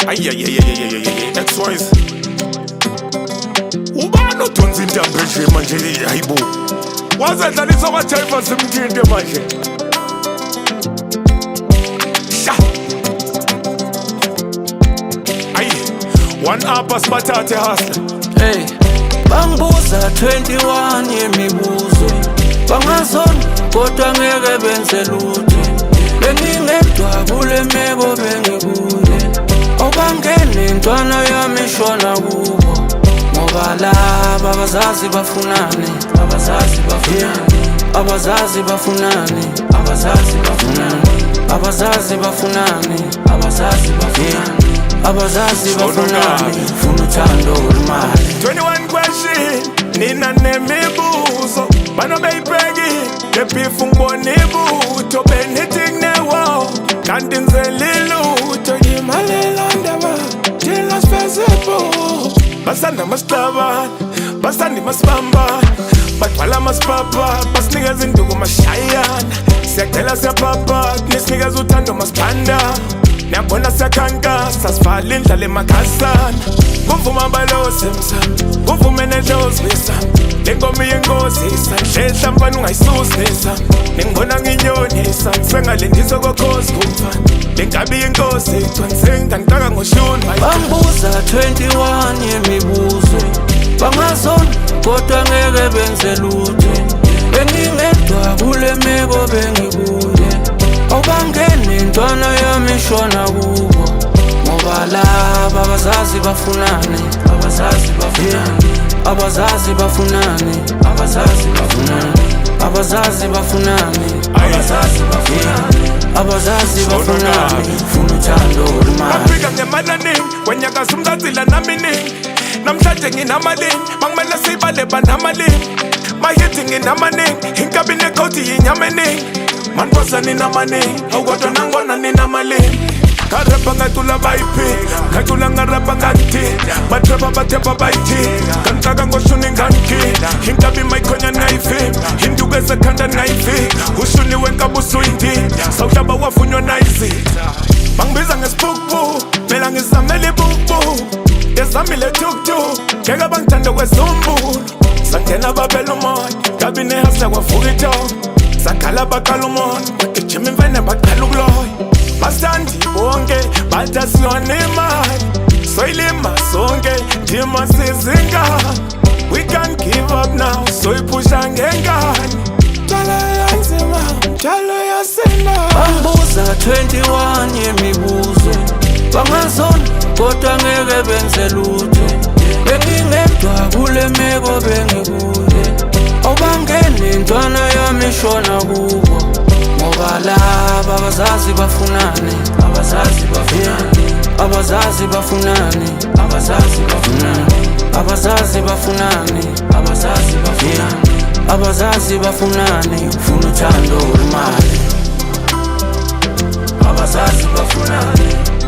XYZ ubani odonsa intambo nje manje hayibo wazadlalisa amathayifa simthinte manje one up asibathathe hustler. Hey, bangibuza 21 yemibuzo bangazona kodwa ngeke benze lutho bengingedwa kule meko bengikuye obangene intwana yami ishona kubo ngoba laba abazazi bafunane abazazi bafunane funa uthando olumali 21 question nina nemibuzo bano beyibheki lebifu ngibona ibutho benitting newo kanti nzelilutho yimalela ndaba thina sifezepho basanda mastabana basanda masibamba bagcwala masipapa basinikeza induku mashayana siyacela siyapapa nisinikeza uthando masibanda niyabona siyakhankasa sivala indlala emakhasana kuvuma abalozi emsamo kuvume nedlozi besamo le ngoma iyengozisa nhlehla mfana ungayisusa ningibona nginyonisa ngisengalendisa kokhozi kumfana le ngabe iyinkosi igcwanisenga ngitaka ngoshuni bangibuza 21 yemibuzo bangazona kodwa ngeke benze lutho bengingedwa kule meko bengikuye obangene intwana yami ishona kubo ngoba laba abazazi bafunane funa uthando olumali afika ngemalaningi wenyakaza umzazila naminingi namhlanje nginamalini mangimele siyibale banamalini mahithi nginamaningi inkabi nekoti yinyameningi manbosa ninamaningi awukodwa nangona ninamalini karapa ngatula bayiphika ngatula ngarapa ngathi batrapa bathepa bayithi kankaka ngoshuni ngankini inkabi mayikhonya nayivimba induku esekhanda nayivika ushuni wenkabi usuyindini sawuhlaba wafunywa nayizitha bangibiza ngesipukupuk phela ngizamela ibukubuk ngezamile tuktuk ngeke bangithande kwezumbulu sangena babela umoya kabi nehasla kwavuka ithongo sakhala baqala umoya bagijima imfene baqala ukuloya basithandi bonke bathi asiyona imali soyilima sonke ndima sizingane we can't give up now soyiphusha ngengane njalo yanzima njalo yasina bangibuza 21 yemibuzo bangazona kodwa ngeke benze lutho bengingedwa kule meko bengikuye obangene intwana yami ishona kubo ngoba laba abazazi bafunane funa uthando olumali abazazi bafunane